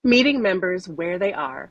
Meeting members where they are.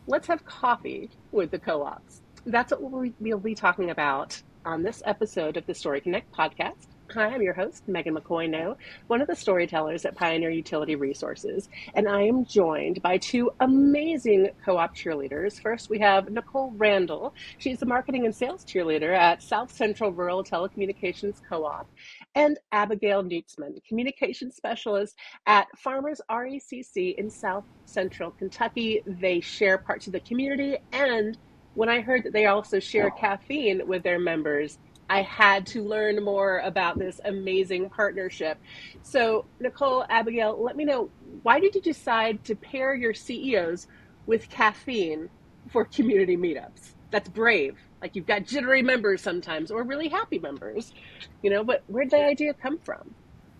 Let's have coffee with the co-ops. That's what we'll be talking about on this episode of the Story Connect podcast. Hi, I'm your host, Megan McCoy No, one of the storytellers at Pioneer Utility Resources, and I am joined by two amazing co-op cheerleaders. First, we have Nicole Randall. She's the marketing and sales cheerleader at South Central Rural Telecommunications Co-op, and Abigail Nutzman, communication specialist at Farmers RECC in South Central Kentucky. They share parts of the community, and when I heard that they also share caffeine with their members, I had to learn more about this amazing partnership. So, Nicole, Abigail, let me know, why did you decide to pair your CEOs with caffeine for community meetups? That's brave. Like, you've got jittery members sometimes, or really happy members, but where'd the idea come from?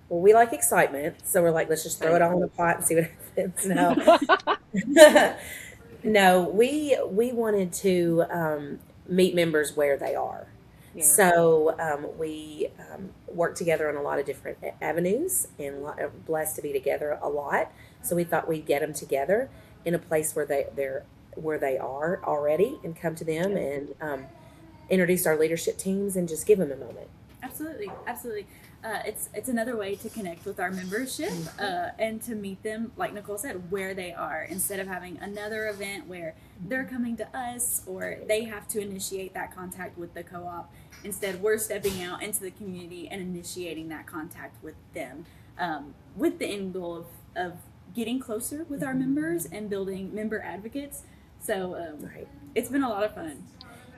Well, we like excitement, so we're like, let's just throw I it all in know. a pot and see what happens. No, no, we wanted to meet members where they are. Yeah. So we work together on a lot of different avenues, and blessed to be together a lot. So we thought we'd get them together in a place where they're where they are already, and come to them Yeah. and introduce our leadership teams and just give them a moment. Absolutely, absolutely. It's another way to connect with our membership and to meet them, like Nicole said, where they are, instead of having another event where they're coming to us or they have to initiate that contact with the co-op. Instead, we're stepping out into the community and initiating that contact with them, with the end goal of getting closer with our members and building member advocates. So Right. it's been a lot of fun.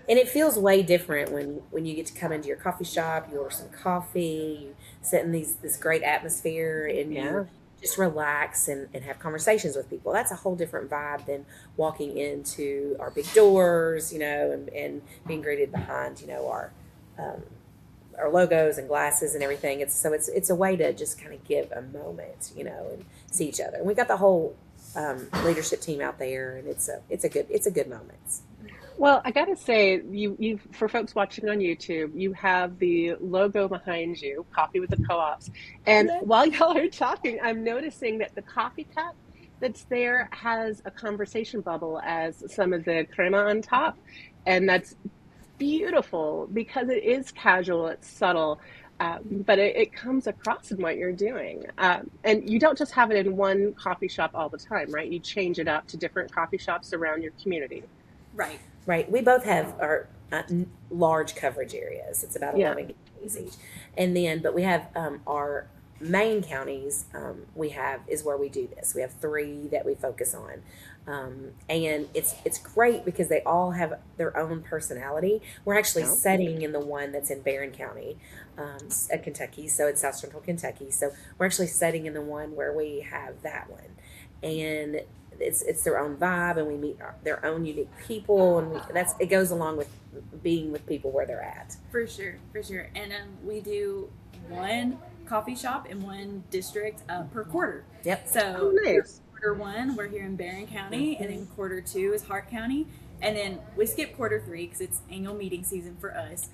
And it feels way different when you get to come into your coffee shop, you order some coffee, you sit in this great atmosphere, and Yeah. you just relax and have conversations with people. That's a whole different vibe than walking into our big doors, and being greeted behind, um, our logos and glasses and everything. It's a way to just kind of give a moment, and see each other. And we got the whole leadership team out there, and it's a good moment. Well, I gotta say, you for folks watching on YouTube, you have the logo behind you, Coffee with the Co-ops. And while y'all are talking, I'm noticing that the coffee cup that's there has a conversation bubble as some of the crema on top. And that's beautiful because it is casual, it's subtle, but it comes across in what you're doing. And you don't just have it in one coffee shop all the time, right? You change it up to different coffee shops around your community. Right. Right. We both have our large coverage areas. It's about Yeah. 11 counties each. And then, but we have our main counties, we have is where we do this. We have three that we focus on. And it's great because they all have their own personality. We're actually No? setting in the one that's in Barron County, Kentucky. So it's South Central Kentucky. So we're actually setting in the one where we have that one. And it's their own vibe, and we meet their own unique people, and it goes along with being with people where they're at. For sure, for sure. And we do one coffee shop in one district per quarter. Yep. Oh, So nice. quarter one, we're here in Barron County, and then quarter two is Hart County. And then we skip quarter three because it's annual meeting season for us.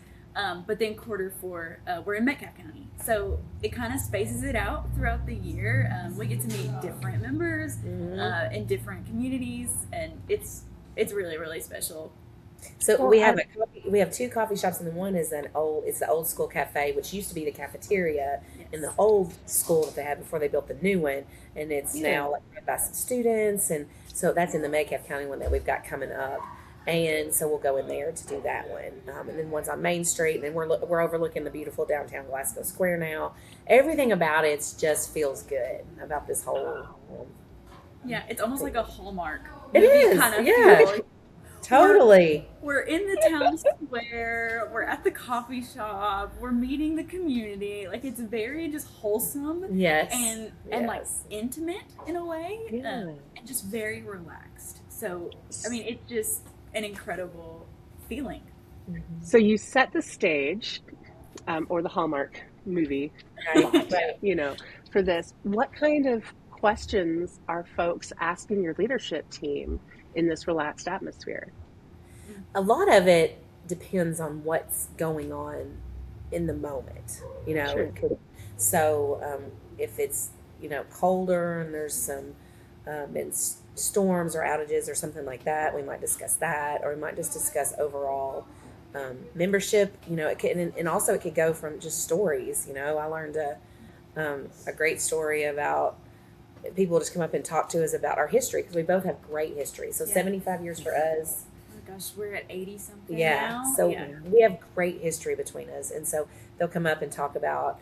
But then quarter four, we're in Metcalfe County. So it kind of spaces it out throughout the year. We get to meet different members in different communities, and it's really, really special. So Well, we have two coffee shops, and the one is it's the old school cafe, which used to be the cafeteria in the Yes. old school that they had before they built the new one, and it's yeah. now like run by some students, and so that's in the Metcalfe County one that we've got coming up. And so we'll go in there to do that one, and then one's on Main Street, and then we're overlooking the beautiful downtown Glasgow Square now. Everything about it just feels good about this whole. Yeah, it's almost like a Hallmark It movie is, kind of yeah. feel. Totally. We're in the town square, we're at the coffee shop, we're meeting the community. Like, it's very just wholesome Yes. and like Yes. intimate in a way, Yeah. and just very relaxed. So I mean, it's just an incredible feeling. So you set the stage, or the Hallmark movie Right. lot, Right. for this. What kind of questions are folks asking your leadership team in this relaxed atmosphere? A lot of it depends on what's going on in the moment. Sure. So if it's colder and there's some been storms or outages or something like that, we might discuss that, or we might just discuss overall membership. It can, and also it could go from just stories. I learned a great story about people just come up and talk to us about our history, because we both have great history. So 75 years for us. Oh gosh, we're at 80 something Yeah. now. So we have great history between us, and so they'll come up and talk about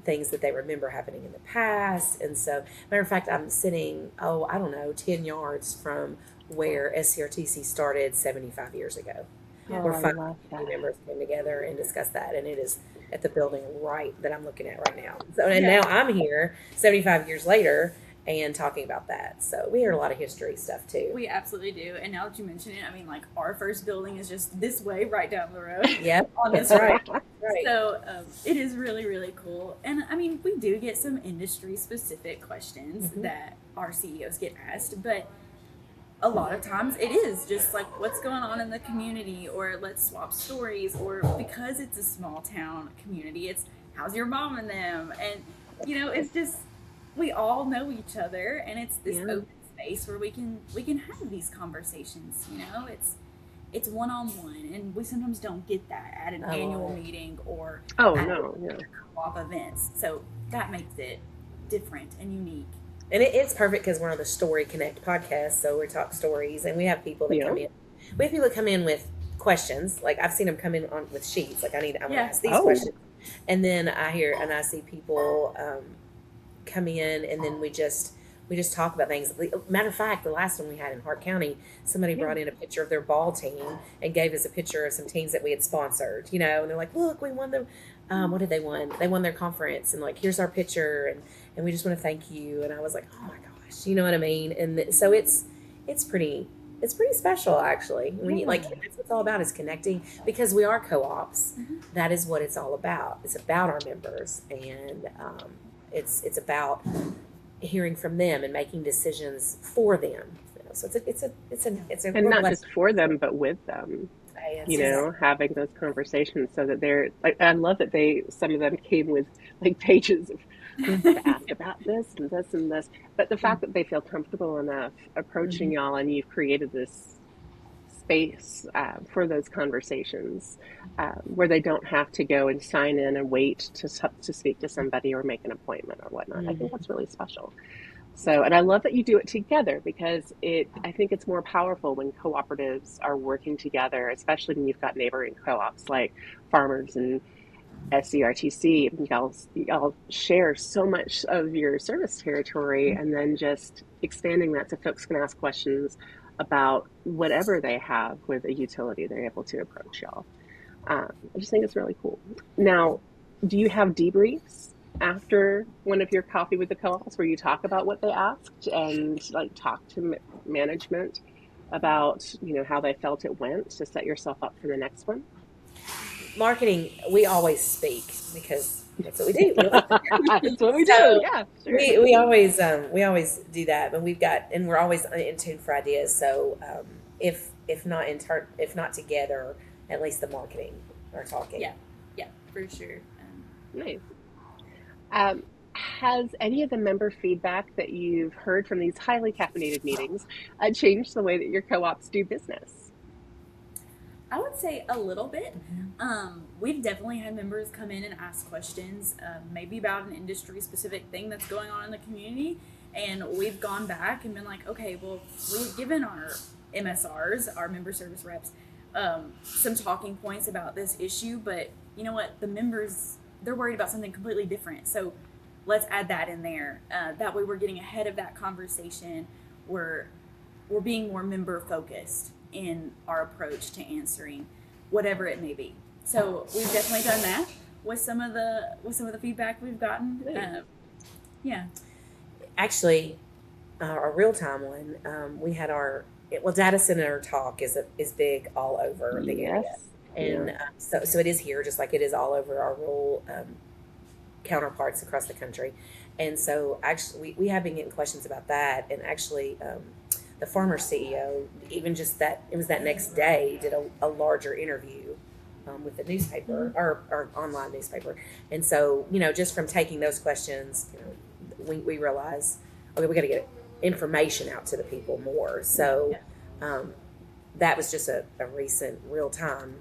things that they remember happening in the past. And so, matter of fact, I'm sitting, I don't know, 10 yards from where SCRTC started 75 years ago. Oh, Where I five love that. members came together and discussed that, and it is at the building right that I'm looking at right now. So, and now I'm here 75 years later and talking about that. So we heard a lot of history stuff too. We absolutely do. And now that you mention it, I mean, like, our first building is just this way, right down the road. Yep, on this that's right. Right. So it is really, really cool. And I mean, we do get some industry specific questions that our CEOs get asked, but a lot of times it is just like, what's going on in the community, or let's swap stories, or because it's a small town community, it's how's your mom and them. And, it's just, we all know each other, and it's this open space where we can have these conversations. It's one-on-one, and we sometimes don't get that at an annual meeting or co-op events. So that makes it different and unique. And it's perfect because we're on the Story Connect podcast, so we talk stories, and we have people that come in. We have people that come in with questions. Like, I've seen them come in with sheets. Like, I'm going to ask these questions. And then I see people come in, and then we just talk about things. Matter of fact, the last one we had in Hart County, somebody brought in a picture of their ball team and gave us a picture of some teams that we had sponsored, and they're like, look, we won the, what did they win? They won their conference, and like, here's our picture, and we just want to thank you. And I was like, oh my gosh, you know what I mean? And so it's pretty special, actually. When you that's what it's all about, is connecting, because we are co-ops. That is what it's all about. It's about our members, and it's about hearing from them and making decisions for them. So it's a and not just for them, but with them. Having those conversations, so that they're like, I love that some of them came with like pages of to ask about this and this and this, but the fact that they feel comfortable enough approaching y'all, and you've created this space for those conversations where they don't have to go and sign in and wait to speak to somebody or make an appointment or whatnot. I think that's really special. So, and I love that you do it together, because I think it's more powerful when cooperatives are working together, especially when you've got neighboring co-ops like farmers and SCRTC. Y'all share so much of your service territory, and then just expanding that so folks can ask questions about whatever they have with a utility. They're able to approach y'all. I just think it's really cool. Now, do you have debriefs after one of your coffee with the co-ops where you talk about what they asked, and like talk to management about how they felt it went, to set yourself up for the next one? Marketing, we always speak, because that's what we do. That's what we do. Yeah, sure. We always do that, but we're always in tune for ideas. So if not together, at least the marketing are talking. Yeah, for sure. Nice. Has any of the member feedback that you've heard from these highly caffeinated meetings changed the way that your co-ops do business? I would say a little bit. We've definitely had members come in and ask questions, maybe about an industry specific thing that's going on in the community. And we've gone back and been like, okay, well, we've given our MSRs, our member service reps, some talking points about this issue, but you know what? The members, they're worried about something completely different. So let's add that in there. That way we're getting ahead of that conversation. We're being more member focused in our approach to answering whatever it may be. So we've definitely done that with some of the feedback we've gotten. Yeah. Actually, our real time one, we had data center talk is big all over the area, and so it is here, just like it is all over our rural counterparts across the country. And so actually we have been getting questions about that, and actually the farmer CEO, even just that, it was that next day, did a larger interview with the newspaper, or online newspaper. And so, just from taking those questions, we realize, okay, we got to get information out to the people more. So that was just a recent real time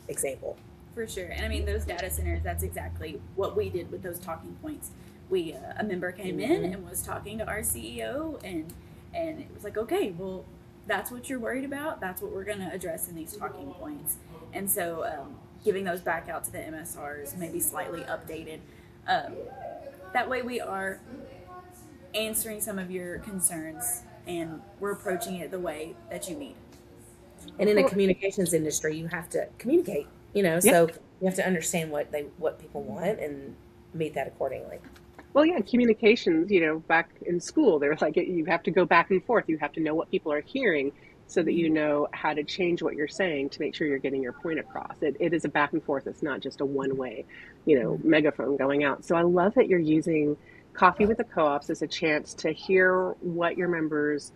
example. For sure. And I mean, those data centers, that's exactly what we did with those talking points. We, a member came in and was talking to our CEO, and it was like, okay, well, that's what you're worried about. That's what we're going to address in these talking points. And so, giving those back out to the MSRs, maybe slightly updated. That way we are answering some of your concerns, and we're approaching it the way that you need. And in a communications industry, you have to communicate, so you have to understand what people want and meet that accordingly. Well, yeah, communications, back in school, they were like, you have to go back and forth. You have to know what people are hearing so that you know how to change what you're saying to make sure you're getting your point across. It is a back and forth. It's not just a one-way, megaphone going out. So I love that you're using Coffee with the Co-ops as a chance to hear what your members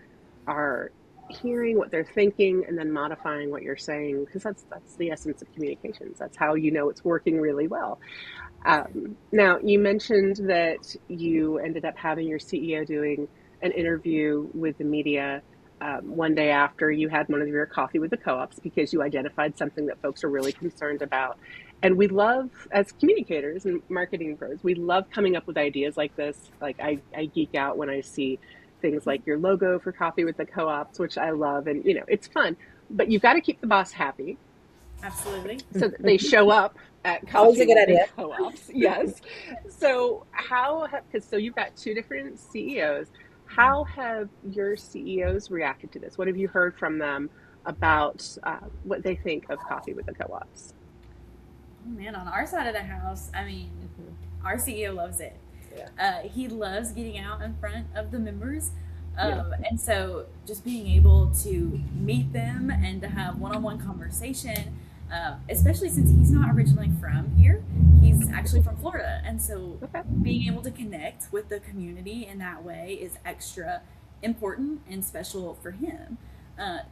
are hearing, what they're thinking, and then modifying what you're saying, because that's the essence of communications. That's how it's working really well. Now, you mentioned that you ended up having your CEO doing an interview with the media one day after you had one of your coffee with the co-ops, because you identified something that folks are really concerned about. And we love, as communicators and marketing pros, we love coming up with ideas like this. Like I geek out when I see things like your logo for Coffee with the Co-ops, which I love. And, it's fun, but you've got to keep the boss happy. Absolutely. So that they show up at Always a Coffee good with the idea. Co-ops. Yes. So so you've got two different CEOs. How have your CEOs reacted to this? What have you heard from them about what they think of Coffee with the Co-ops? Oh man, on our side of the house, I mean, our CEO loves it. Yeah. He loves getting out in front of the members. And so just being able to meet them and to have one-on-one conversation, especially since he's not originally from here, he's actually from Florida. And so being able to connect with the community in that way is extra important and special for him.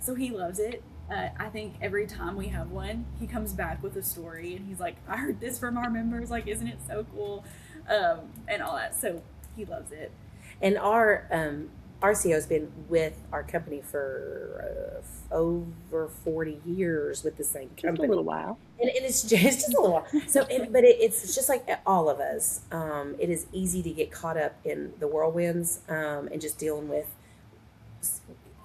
So he loves it. I think every time we have one, he comes back with a story and he's like, I heard this from our members. Like, isn't it so cool? And all that. So he loves it. And our CEO has been with our company for over 40 years with the same company. Just a little while. And it's just a little while. So, it's just like all of us. It is easy to get caught up in the whirlwinds and just dealing with.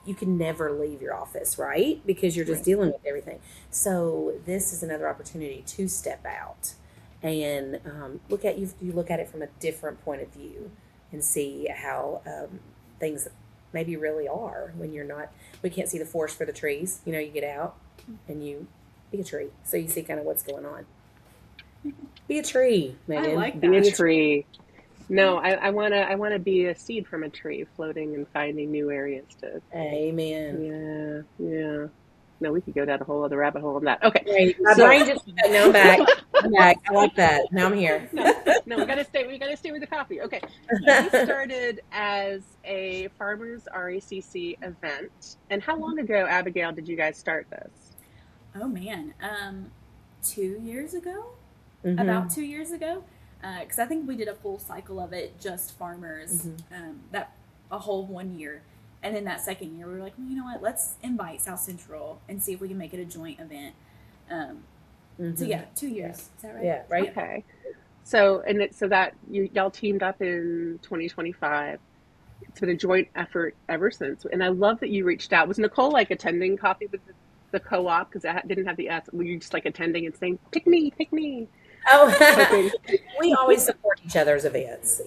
You can never leave your office, right? Because you're just dealing with everything. So this is another opportunity to step out and look at it from a different point of view and see how things maybe really are when we can't see the forest for the trees. You get out and you be a tree. So you see kind of what's going on. Be a tree, Megan. I like that. Be a tree. No, I wanna be a seed from a tree, floating and finding new areas to. Amen. Yeah. No, we could go down a whole other rabbit hole on that. Okay. Right. My brain just now I'm back. I like that. Now I'm here. No, we gotta stay with the coffee. Okay. You started as a farmers RACC event. And how long ago, Abigail, did you guys start this? Oh man. 2 years ago? Mm-hmm. About 2 years ago. Because I think we did a full cycle of it, just farmers, that a whole 1 year. And then that second year, we were like, well, you know what? Let's invite South Central and see if we can make it a joint event. So yeah, 2 years. Is that right? Yeah, right. Okay. So that y'all teamed up in 2025. It's been a joint effort ever since. And I love that you reached out. Was Nicole like attending Coffee with the Co-op? Because I didn't have the S. Were you just like attending and saying, pick me? Oh, we always support each other's events,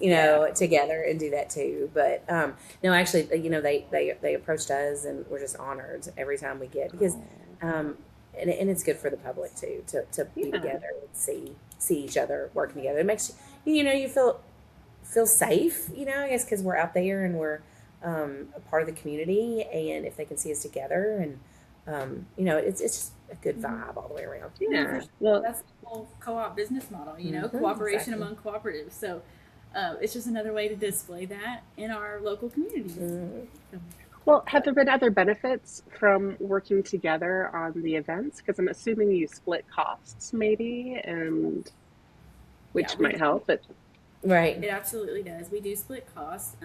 together and do that too. But no, actually, they approached us and we're just honored every time we get, because and it's good for the public too to be together and see each other working together. It makes you feel safe, I guess, because we're out there and we're a part of the community, and if they can see us together and it's just a good vibe all the way around. Yeah. Well, that's the whole co-op business model, cooperation among cooperatives. So it's just another way to display that in our local communities. So. Well, have there been other benefits from working together on the events? Because I'm assuming you split costs maybe, and which might help. But right, it absolutely does. We do split costs.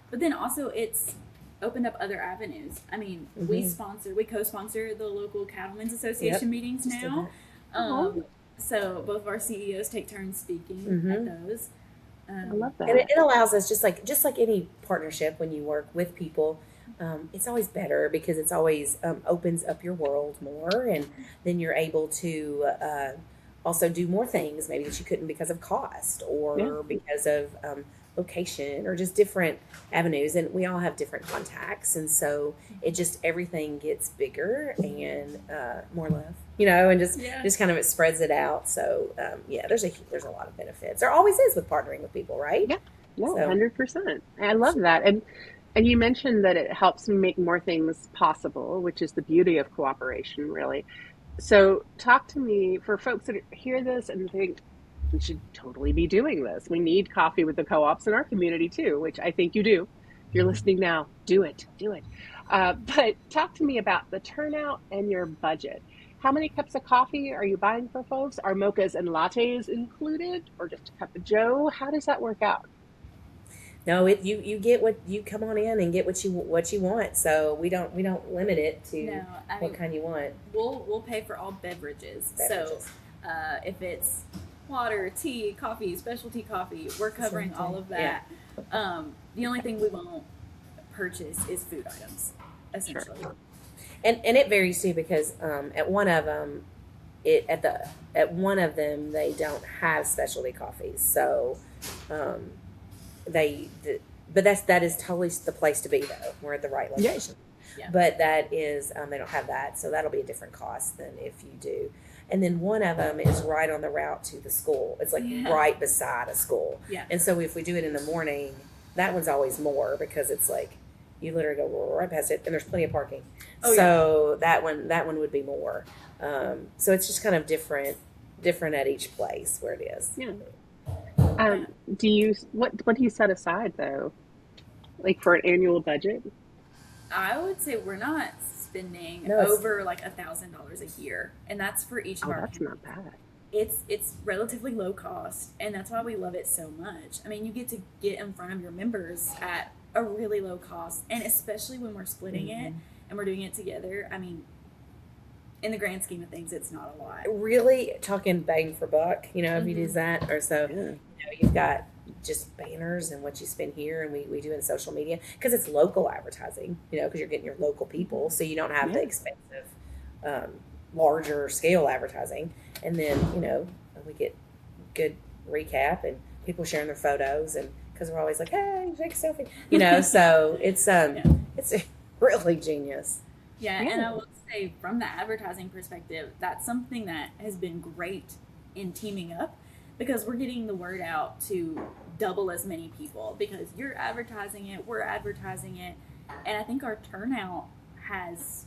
but then also it's opened up other avenues. I mean, we co-sponsor the local Cattlemen's Association meetings Just did now. that. So both of our CEOs take turns speaking at those. I love And that. it allows us, just like any partnership, when you work with people, it's always better because it's always opens up your world more, and then you're able to also do more things maybe that you couldn't because of cost or Yeah. because of location or just different avenues. And we all have different contacts, and so it just everything gets bigger and more love, and just kind of it spreads it out. So yeah, there's a lot of benefits. There always is with partnering with people, right? Yeah. No, So 100%. I love that. And you mentioned that it helps make more things possible, which is the beauty of cooperation, really. So talk to me for folks that hear this and think we should totally be doing this. We need coffee with the co-ops in our community too, which I think you do. If you're listening now, do it, do it. But talk to me about the turnout and your budget. How many cups of coffee are you buying for folks? Are mochas and lattes included, or just a cup of Joe? How does that work out? no, you get what you come on in and get what you want. So we don't limit it to No, I what mean, kind you want. we'll pay for all beverages. Beverages. So if it's water, tea, coffee, specialty coffee, we're covering all of Yeah. that. The only thing we won't purchase is food items, essentially. And it varies too because at one of them, at one of them they don't have specialty coffees, so um, but that is totally the place to be though. We're at the right location. Yeah. But that is they don't have that, so that'll be a different cost than if you do. And then one of them is right on the route to the school. It's like right beside a school. Yeah. And so if we do it in the morning, that one's always more because it's like you literally go right past it, and there's plenty of parking. Oh, So that one would be more. So it's just kind of different at each place where it is. Yeah. What do you set aside though, like for an annual budget? I would say we're not spending No, it's- over like $1,000 a year, and that's for each of Oh, our. that's not bad. It's relatively low cost, and that's why we love it so much. I mean, you get to get in front of your members at a really low cost, and especially when we're splitting it and we're doing it together. I mean, in the grand scheme of things, it's not a lot. Really talking bang for buck, if you do that, or so Yeah. you've got just banners and what you spend here, and we do in social media because it's local advertising, because you're getting your local people, so you don't have the Yeah. expensive, larger scale advertising, and then we get good recap and people sharing their photos, and because we're always like, hey, take a selfie, so it's really genius. Yeah, Yeah. and I will say from the advertising perspective, that's something that has been great in teaming up because we're getting the word out to double as many people because you're advertising it, we're advertising it, and I think our turnout has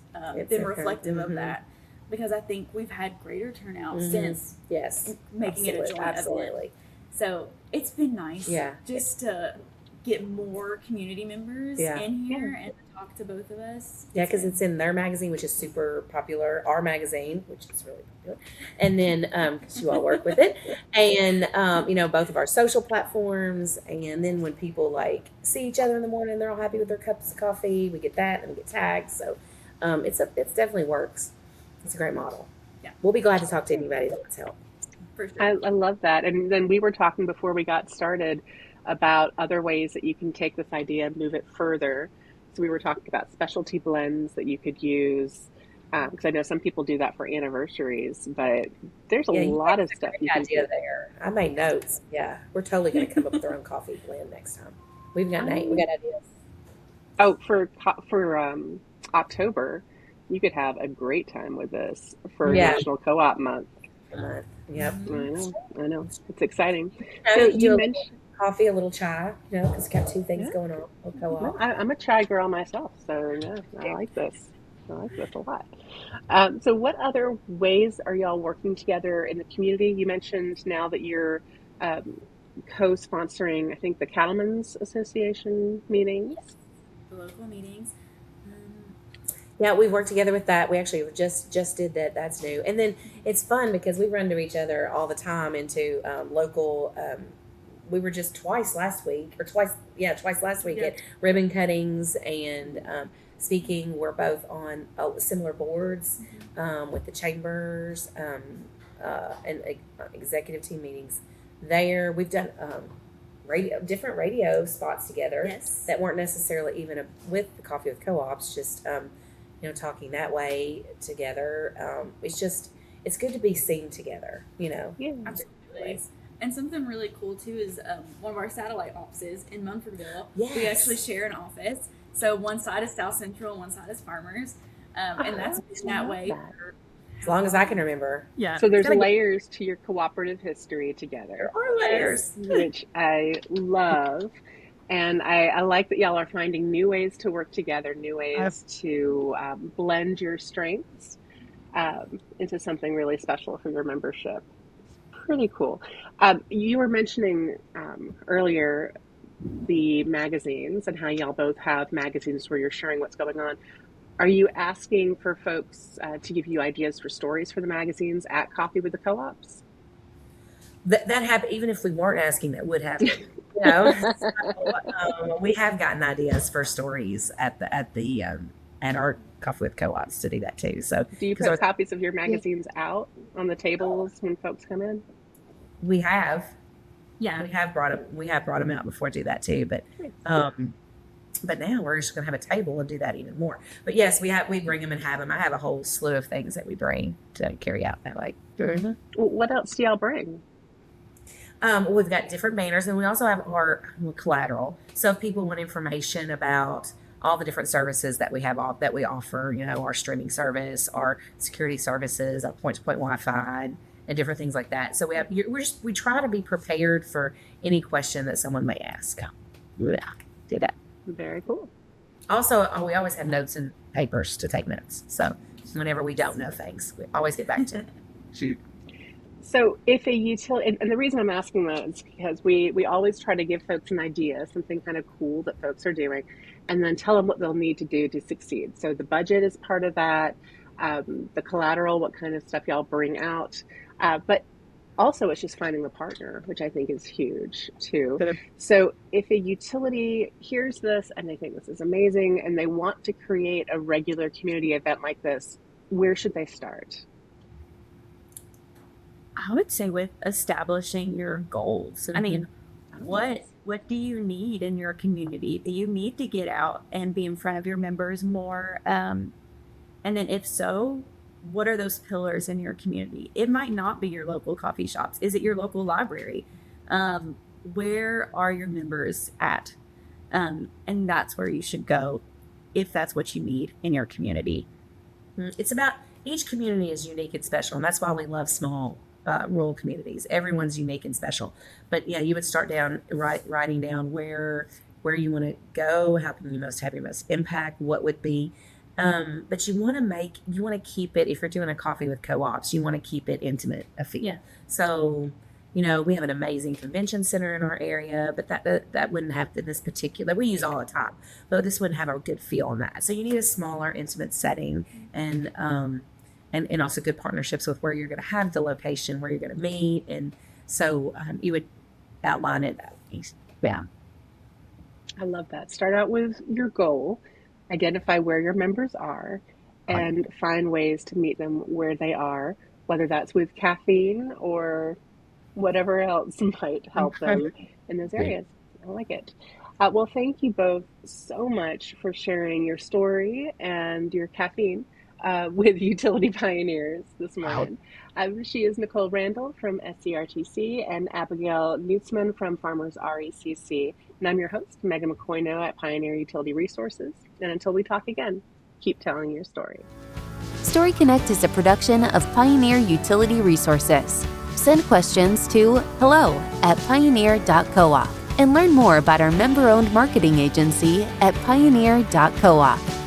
been reflective of that because I think we've had greater turnout since Yes, making it a joint event. absolutely. So it's been nice Yeah. just to get more community members Yeah. in here and talk to both of us. Yeah, because it's in their magazine, which is super popular, our magazine, which is really popular, and then because you all work with it, and both of our social platforms, and then when people like see each other in the morning, they're all happy with their cups of coffee. We get that, and we get tagged, so it's definitely works. It's a great model. Yeah. We'll be glad to talk to anybody that wants help. For sure. I love that. And then we were talking before we got started about other ways that you can take this idea and move it further. So we were talking about specialty blends that you could use. Because I know some people do that for anniversaries, but there's a You lot have of a stuff great you can idea do. there. I made notes. Yeah, we're totally going to come up with our own coffee blend next time. We got ideas. Oh, for October, you could have a great time with this for Yeah. National Co-op Month. Yep. I know, it's exciting. So So you do you a mentioned, little coffee, a little chai, because you got two things yeah, going on. We'll go no, off. I'm a chai girl myself, so yeah, I like this. I like this a lot. So what other ways are y'all working together in the community? You mentioned now that you're um, co-sponsoring, I think, the Cattlemen's Association meetings. The local meetings. Um, Yeah, we worked together with that. We actually just did that. That's new, and then it's fun because we run into each other all the time into local we were just twice last week at ribbon cuttings and speaking. We're both on similar boards with the chambers and executive team meetings there. We've done different radio spots together Yes. that weren't necessarily even with the Coffee with Co-ops, just talking that way together. It's good to be seen together, Yeah. Absolutely. And something really cool too is one of our satellite offices in Munfordville. Yes. We actually share an office. So one side is South Central, one side is Farmers, and that's been that way. As long as I can remember. Yeah. So there's layers to your cooperative history together, There are layers. which I love. And I like that y'all are finding new ways to work together, new ways to blend your strengths into something really special for your membership. It's pretty cool. You were mentioning earlier the magazines and how y'all both have magazines where you're sharing what's going on. Are you asking for folks to give you ideas for stories for the magazines at Coffee with the Co-ops? That happened, even if we weren't asking, that would happen. We have gotten ideas for stories at our Coffee with Co-ops to do that too. So do you put copies of your magazines out on the tables when folks come in? We have. Yeah. We have brought them out before to do that too, but now we're just going to have a table and do that even more. But yes, we bring them and have them. I have a whole slew of things that we bring to carry out that way. Well, what else do y'all bring? We've got different banners, and we also have our collateral. So if people want information about all the different services that we have that we offer, our streaming service, our security services, our point-to-point Wi-Fi, and different things like that. So we try to be prepared for any question that someone may ask. Yeah, did that. Very cool. Also, we always have notes and papers to take notes. So whenever we don't know things, we always get back to it. So if a utility, and the reason I'm asking that is because we always try to give folks an idea, something kind of cool that folks are doing, and then tell them what they'll need to do to succeed. So the budget is part of that, the collateral, what kind of stuff y'all bring out. But also it's just finding the partner, which I think is huge too. So if a utility hears this and they think this is amazing and they want to create a regular community event like this, where should they start? I would say with establishing your goals. I mean, what do you need in your community? Do you need to get out and be in front of your members more? And then if so, what are those pillars in your community? It might not be your local coffee shops. Is it your local library? Where are your members at? And that's where you should go if that's what you need in your community. It's about each community is unique and special, and that's why we love small rural communities. Everyone's unique and special. But yeah, you would start down writing down where you want to go, how can you have your most impact, what would be. But you want to keep it, if you're doing a Coffee with Co-ops, you want to keep it intimate a feel. Yeah. So, we have an amazing convention center in our area, but that wouldn't have this particular, we use all the time, but this wouldn't have a good feel on that. So you need a smaller, intimate setting and also good partnerships with where you're going to have the location, where you're going to meet. And so you would outline it that way. Yeah. I love that. Start out with your goal, identify where your members are, and find ways to meet them where they are, whether that's with caffeine or whatever else might help them in those areas. I like it. Well, thank you both so much for sharing your story and your caffeine with Utility Pioneers this morning. She is Nicole Randall from SCRTC and Abigail Nutzman from Farmers RECC. And I'm your host, Megan McCoy at Pioneer Utility Resources. And until we talk again, keep telling your story. Story Connect is a production of Pioneer Utility Resources. Send questions to hello@pioneer.coop and learn more about our member-owned marketing agency at pioneer.coop.